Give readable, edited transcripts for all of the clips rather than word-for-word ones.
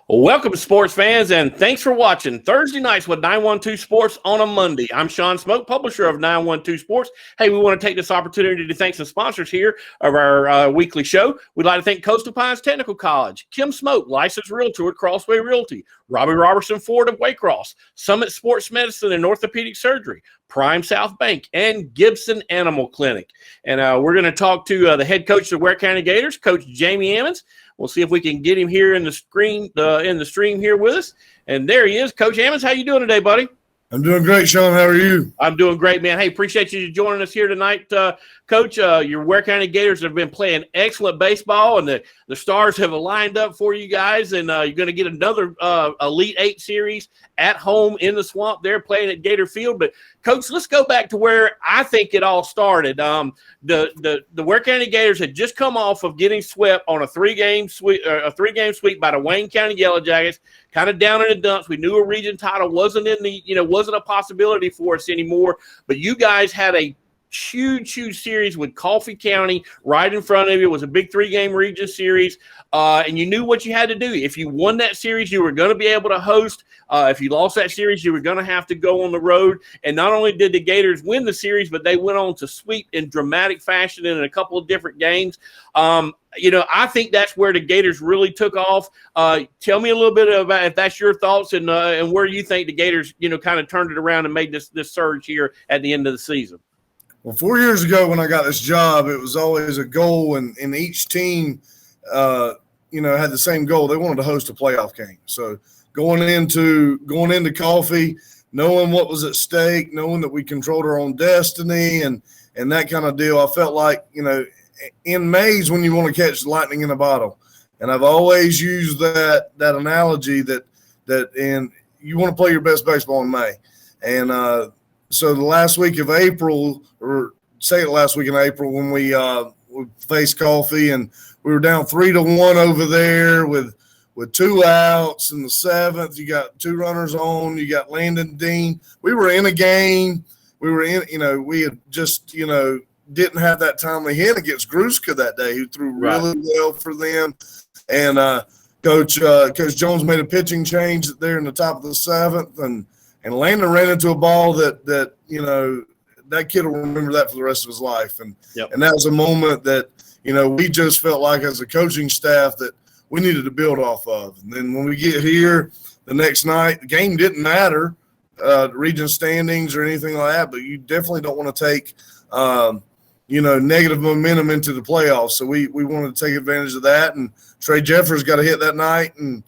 Welcome, sports fans, and thanks for watching Thursday Nights with 912 Sports on a Monday. I'm Sean Smoke, publisher of 912 Sports. Hey, we want to take this opportunity to thank some sponsors here of our weekly show. We'd like to thank Coastal Pines Technical College, Kim Smoke, licensed realtor at Crossway Realty, Robbie Robertson Ford of Waycross, Summit Sports Medicine and Orthopedic Surgery, Prime South Bank, and Gibson Animal Clinic. And we're going to talk to the head coach of the Ware County Gators, Coach Jamie Ammons. We'll see if we can get him here in the stream here with us. And there he is. Coach Ammons, how you doing today, buddy? I'm doing great, Sean. How are you? I'm doing great, man. Hey, appreciate you joining us here tonight, Coach. Your Ware County Gators have been playing excellent baseball, and the stars have lined up for you guys, and you're going to get another Elite Eight series at home in the Swamp there playing at Gator Field. But, Coach, let's go back to where I think it all started. The Ware County Gators had just come off of getting swept on a three-game sweep by the Wayne County Yellow Jackets, kind of down in the dumps. We knew a region title wasn't wasn't a possibility for us anymore, but you guys had a huge series with Coffee County right in front of you. It was a big three-game region series, and you knew what you had to do. If you won that series, you were going to be able to host. If you lost that series, you were going to have to go on the road. And not only did the Gators win the series, but they went on to sweep in dramatic fashion in a couple of different games. I think that's where the Gators really took off. Tell me a little bit about if that's your thoughts and where you think the Gators, kind of turned it around and made this surge here at the end of the season. Well, 4 years ago when I got this job, it was always a goal, and each team, had the same goal. They wanted to host a playoff game. So going into Coffee, knowing what was at stake, knowing that we controlled our own destiny and that kind of deal, I felt like, in May is when you want to catch lightning in a bottle. And I've always used that analogy that you want to play your best baseball in May. And so the last week of April, or say it last week in April, when we faced Coffee, and we were down 3-1 over there with 2 outs in the 7th. You got 2 runners on. You got Landon Dean. We were in a game. We had just, didn't have that timely hit against Gruska that day, who threw really well for them. And Coach Jones made a pitching change there in the top of the 7th, and Landon ran into a ball that that kid will remember that for the rest of his life. And that was a moment that, we just felt like as a coaching staff that we needed to build off of. And then when we get here the next night, the game didn't matter, region standings or anything like that, but you definitely don't want to take, negative momentum into the playoffs. So we wanted to take advantage of that. And Trey Jeffers got a hit that night, and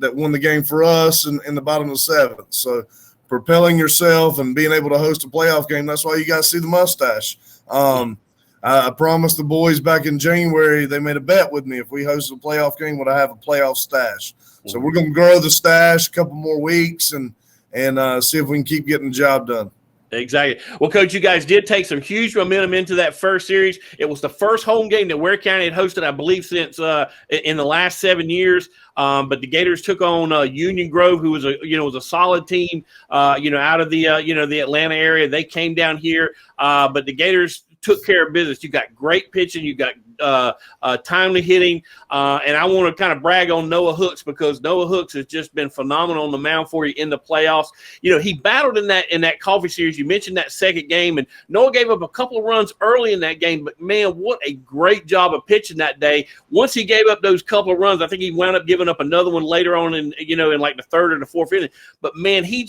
that won the game for us in the bottom of the 7th. So propelling yourself and being able to host a playoff game, that's why you guys see the mustache. I promised the boys back in January, they made a bet with me. If we hosted a playoff game, would I have a playoff stash? So we're going to grow the stash a couple more weeks and see if we can keep getting the job done. Exactly. Well, Coach, you guys did take some huge momentum into that first series. It was the first home game that Ware County had hosted, I believe, since in the last 7 years. But the Gators took on Union Grove, who was a solid team, out of the the Atlanta area. They came down here, but the Gators took care of business. You got great pitching. You got timely hitting. And I want to kind of brag on Noah Hooks, because Noah Hooks has just been phenomenal on the mound for you in the playoffs. He battled in that Coffee series. You mentioned that second game, and Noah gave up a couple of runs early in that game, but man, what a great job of pitching that day. Once he gave up those couple of runs, I think he wound up giving up another one later on in like the 3rd or the 4th inning. But man, he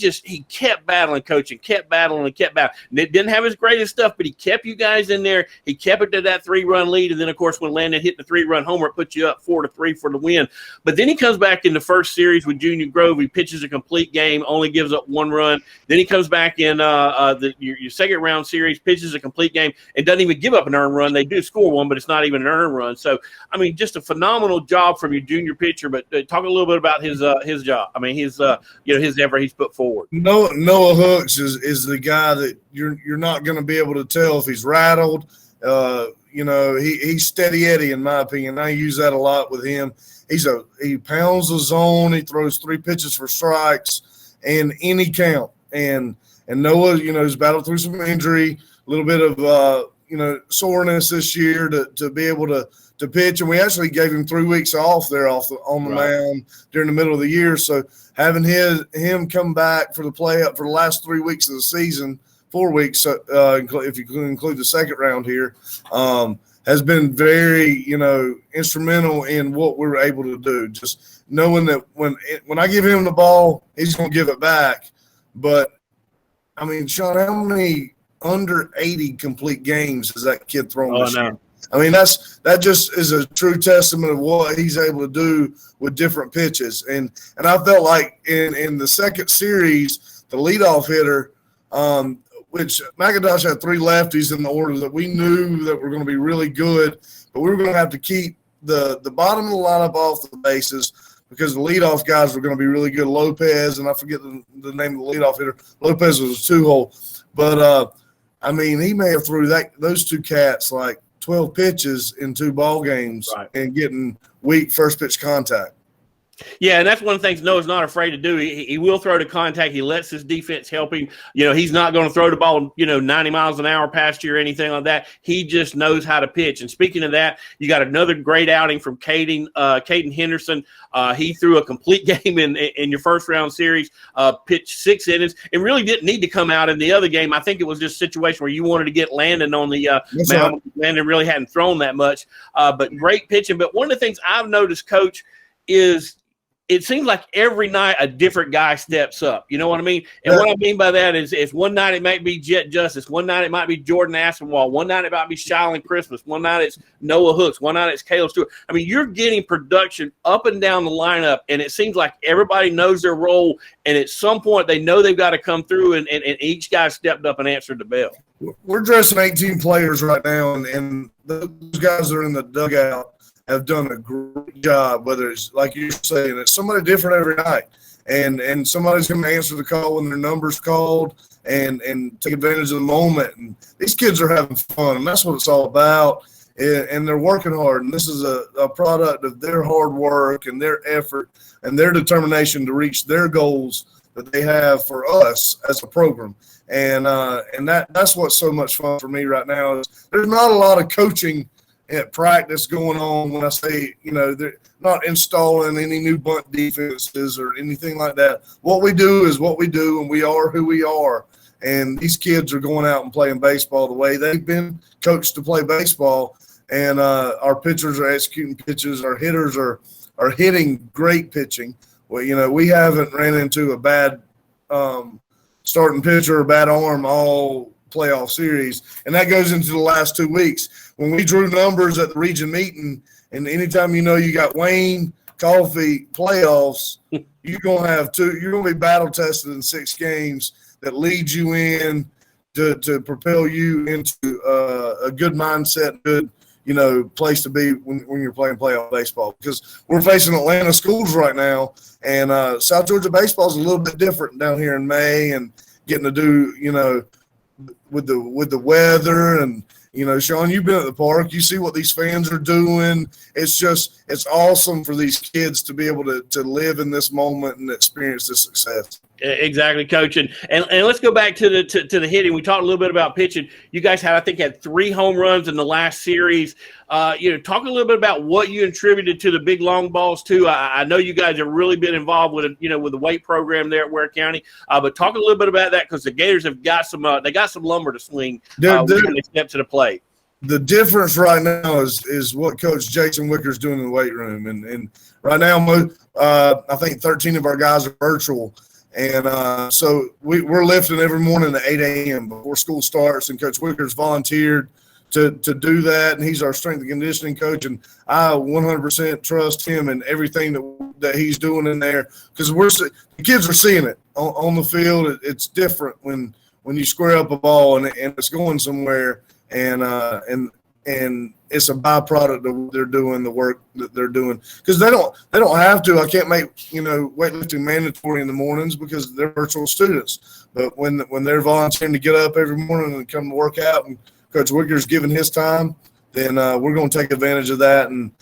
kept battling, coach, and kept battling and kept battling. And it didn't have his greatest stuff, but he kept you guys in there. He kept it to that 3-run lead, and then of course when Landon hit the 3-run homer, it put you up 4-3 for the win. But then he comes back in the first series with Junior Grove. He pitches a complete game, only gives up 1 run. Then he comes back in your second round series, pitches a complete game, and doesn't even give up an earned run. They do score 1, but it's not even an earned run. So I mean, just a phenomenal job from your junior pitcher. But talk a little bit about his job. I mean, his effort he's put forward. Noah Hooks is the guy that you're not going to be able to tell if he's rattled. He's steady Eddie, in my opinion. I use that a lot with him. He pounds the zone. He throws 3 pitches for strikes and any count. And Noah, has battled through some injury, a little bit of soreness this year to be able to to pitch, and we actually gave him 3 weeks off there on the mound during the middle of the year. So having him come back for the for the last 3 weeks of the season, 4 weeks, if you include the second round here, has been very, instrumental in what we were able to do. Just knowing that when I give him the ball, he's going to give it back. But I mean, Sean, how many under 80 complete games has that kid thrown this year? I mean, that just is a true testament of what he's able to do with different pitches. And I felt like in the second series, the leadoff hitter, which McIntosh had 3 lefties in the order that we knew that were going to be really good, but we were going to have to keep the bottom of the lineup off the bases because the leadoff guys were going to be really good. Lopez, and I forget the name of the leadoff hitter. Lopez was a 2-hole. But, I mean, he may have threw those 2 cats like 12 pitches in 2 ball games and getting weak first pitch contact. Yeah, and that's one of the things Noah's not afraid to do. He will throw to contact. He lets his defense help him. He's not going to throw the ball, 90 miles an hour past you or anything like that. He just knows how to pitch. And speaking of that, you got another great outing from Caden Henderson. He threw a complete game in your first round series, pitched 6 innings, and really didn't need to come out in the other game. I think it was just a situation where you wanted to get Landon on the mound. Landon really hadn't thrown that much, but great pitching. But one of the things I've noticed, Coach, is it seems like every night a different guy steps up. You know what I mean? And what I mean by that is one night it might be Jet Justice. One night it might be Jordan Aspinwall. One night it might be Shylin Christmas. One night it's Noah Hooks. One night it's Caleb Stewart. I mean, you're getting production up and down the lineup, and it seems like everybody knows their role, and at some point they know they've got to come through, and each guy stepped up and answered the bell. We're dressing 18 players right now, and those guys that are in the dugout have done a great job, whether it's like you're saying, it's somebody different every night. And somebody's going to answer the call when their number's called and take advantage of the moment. And these kids are having fun, and that's what it's all about. And they're working hard. And this is a product of their hard work and their effort and their determination to reach their goals that they have for us as a program. And that's what's so much fun for me right now is there's not a lot of coaching at practice going on when I say, they're not installing any new bunt defenses or anything like that. What we do is what we do, and we are who we are. And these kids are going out and playing baseball the way they've been coached to play baseball. And our pitchers are executing pitches. Our hitters are hitting great pitching. Well, we haven't ran into a bad starting pitcher or bad arm all playoff series. And that goes into the last 2 weeks. When we drew numbers at the region meeting, and anytime you got Wayne, Coffee, playoffs, you're going to have you're going to be battle tested in 6 games that leads you in to propel you into a good mindset, good, place to be when you're playing playoff baseball. Because we're facing Atlanta schools right now, and South Georgia baseball is a little bit different down here in May and getting to do, with the weather and, Sean, you've been at the park. You see what these fans are doing. It's awesome for these kids to be able to live in this moment and experience this success. Exactly, Coach. And let's go back to the hitting. We talked a little bit about pitching. You guys had 3 home runs in the last series. Talk a little bit about what you attributed to the big long balls too. I know you guys have really been involved with with the weight program there at Ware County. But talk a little bit about that because the Gators have got some lumber to swing when they step to the plate. The difference right now is what Coach Jason Wicker's doing in the weight room, and right now I think 13 of our guys are virtual. And so we're lifting every morning at 8 a.m. before school starts, and Coach Wicker's volunteered to do that, and he's our strength and conditioning coach, and I 100% trust him and everything that he's doing in there because the kids are seeing it on the field. It's different when you square up a ball and it's going somewhere, and it's a byproduct of what they're doing, the work that they're doing. Because they don't have to. I can't make weightlifting mandatory in the mornings because they're virtual students. But when they're volunteering to get up every morning and come to work out, and Coach Wicker's giving his time, then we're going to take advantage of that. And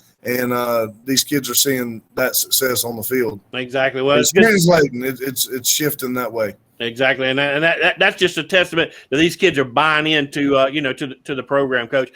these kids are seeing that success on the field. Exactly. Well, it's translating. It's shifting that way. Exactly, and that's just a testament that these kids are buying into to the program, Coach.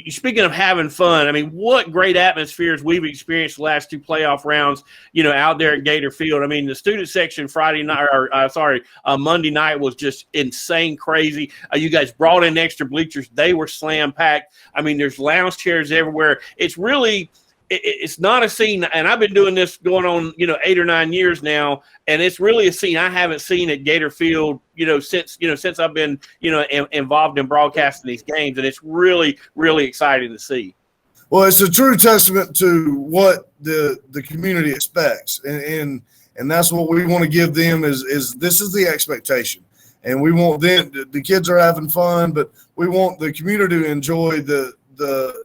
Speaking of having fun, I mean, what great atmospheres we've experienced the last two playoff rounds, out there at Gator Field. I mean, the student section Monday night was just insane, crazy. You guys brought in extra bleachers; they were slam packed. I mean, there's lounge chairs everywhere. It's really. It's not a scene, and I've been doing this going on, 8 or 9 years now, and it's really a scene I haven't seen at Gator Field, since I've been, involved in broadcasting these games, and it's really, really exciting to see. Well, it's a true testament to what the community expects, and that's what we want to give them is this is the expectation, and we want them. The kids are having fun, but we want the community to enjoy the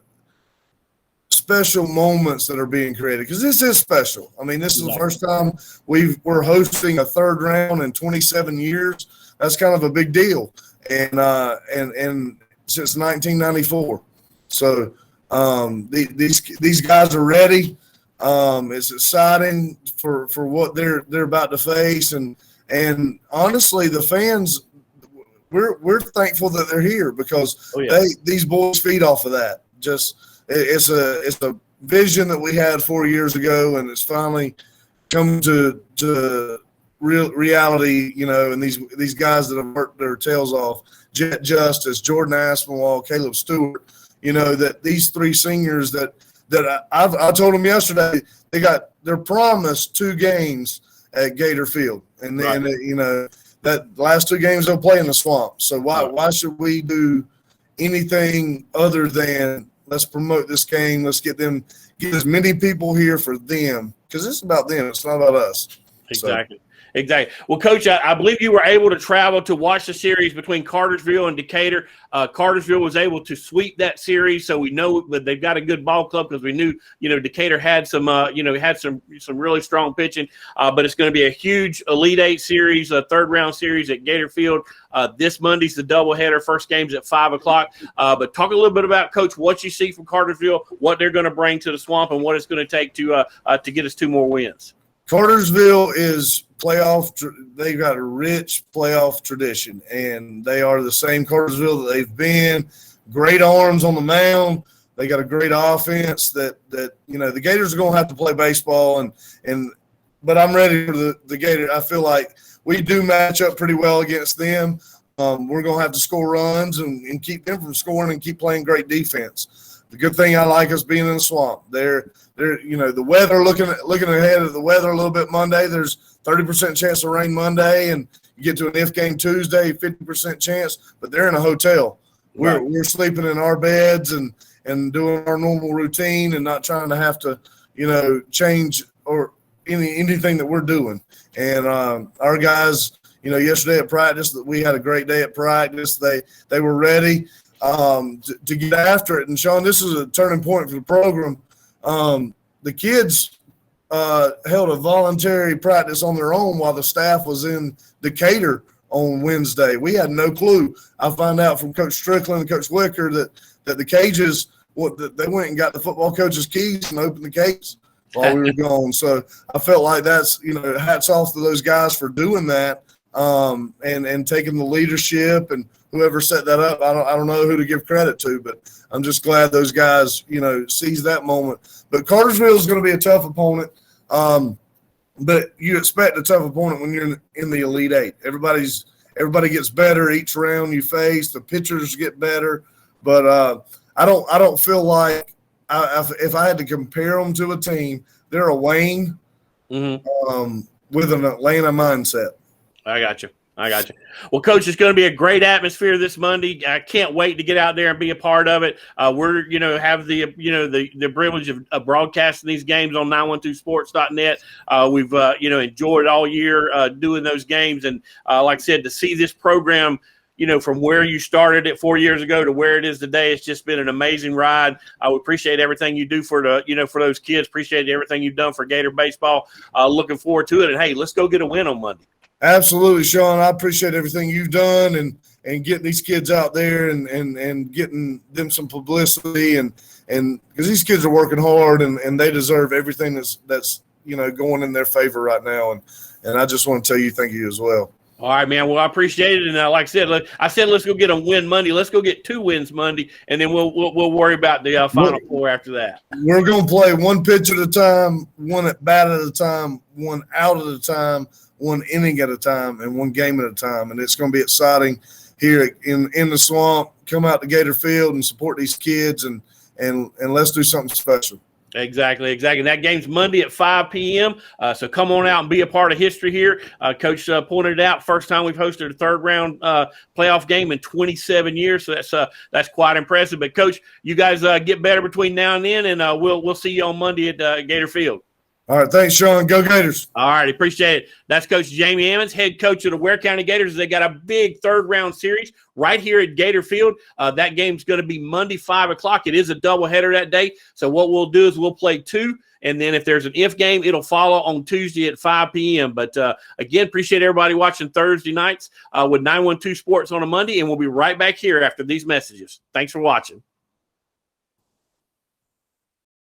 special moments that are being created, because this is special. I mean, this is the first time we're hosting a third round in 27 years. That's kind of a big deal, and since 1994. So these guys are ready. It's exciting for what they're about to face, and honestly, the fans, we're thankful that they're here, because these boys feed off of that. It's a vision that we had 4 years ago, and it's finally come to reality, and these guys that have worked their tails off, Jet Justice, Jordan Aspinwall, Caleb Stewart, that these three seniors that I told them yesterday, they're promised 2 games at Gator Field, and then that last 2 games they'll play in the swamp. So why should we do anything other than let's promote this game. Let's get as many people here for them, because it's about them. It's not about us. Exactly. So. Exactly. Well, Coach, I believe you were able to travel to watch the series between Cartersville and Decatur. Cartersville was able to sweep that series, so we know that they've got a good ball club, because we knew, Decatur had some, had some really strong pitching. But it's going to be a huge Elite Eight series, a third-round series at Gator Field. This Monday's the doubleheader. First game's at 5 o'clock. But talk a little bit about, Coach, what you see from Cartersville, what they're going to bring to the Swamp, and what it's going to take to get us 2 more wins. Cartersville is playoff. They've got a rich playoff tradition, and they are the same Cartersville that they've been. Great arms on the mound. They got a great offense that the Gators are going to have to play baseball, but I'm ready for the Gators. I feel like we do match up pretty well against them. We're going to have to score runs and keep them from scoring and keep playing great defense. The good thing I like us being in the swamp. They're the weather, looking ahead at the weather a little bit Monday. There's 30% chance of rain Monday, and you get to an if game Tuesday, 50% chance, but they're in a hotel. We're sleeping in our beds and doing our normal routine, and not trying to have to, change or anything that we're doing. And our guys, yesterday at practice, we had a great day at practice. They were ready to get after it. And Sean, this is a turning point for the program. The kids held a voluntary practice on their own while the staff was in Decatur on Wednesday. We had no clue. I found out from Coach Strickland and Coach Wicker that the cages, they went and got the football coach's keys and opened the gates while we were gone. So I felt like that's, hats off to those guys for doing that, and taking the leadership, and whoever set that up. I don't know who to give credit to, but I'm just glad those guys, seized that moment. But Cartersville is going to be a tough opponent. But you expect a tough opponent when you're in the Elite Eight. Everybody gets better each round you face. The pitchers get better, but I don't feel like if I had to compare them to a team, they're a Wayne with an Atlanta mindset. I got you. Well, Coach, it's going to be a great atmosphere this Monday. I can't wait to get out there and be a part of it. We're, have the privilege of broadcasting these games on 912sports.net. We've, enjoyed all year doing those games. And like I said, to see this program, from where you started it 4 years ago to where it is today, it's just been an amazing ride. I would appreciate everything you do for for those kids. Appreciate everything you've done for Gator baseball. Looking forward to it. And hey, let's go get a win on Monday. Absolutely, Sean. I appreciate everything you've done and getting these kids out there and getting them some publicity, and because these kids are working hard and they deserve everything that's going in their favor right now. And I just want to tell you thank you as well. All right, man. Well, I appreciate it, and like I said, let's go get a win Monday. Let's go get 2 wins Monday, and then we'll worry about the Final Four after that. We're going to play 1 pitch at a time, 1 at bat at a time, 1 out at a time, 1 inning at a time, and 1 game at a time, and it's going to be exciting here in the swamp. Come out to Gator Field and support these kids, and let's do something special. Exactly. And that game's Monday at 5 p.m. So come on out and be a part of history here. Coach pointed it out, first time we've hosted a third-round playoff game in 27 years. So that's quite impressive. But, Coach, you guys get better between now and then, and we'll see you on Monday at Gator Field. All right, thanks, Sean. Go Gators. All right, appreciate it. That's Coach Jamie Ammons, head coach of the Ware County Gators. They got a big third-round series right here at Gator Field. That game's going to be Monday, 5 o'clock. It is a doubleheader that day. So what we'll do is we'll play 2, and then if there's an if game, it'll follow on Tuesday at 5 p.m. But, again, appreciate everybody watching Thursday nights with 912 Sports on a Monday, and we'll be right back here after these messages. Thanks for watching.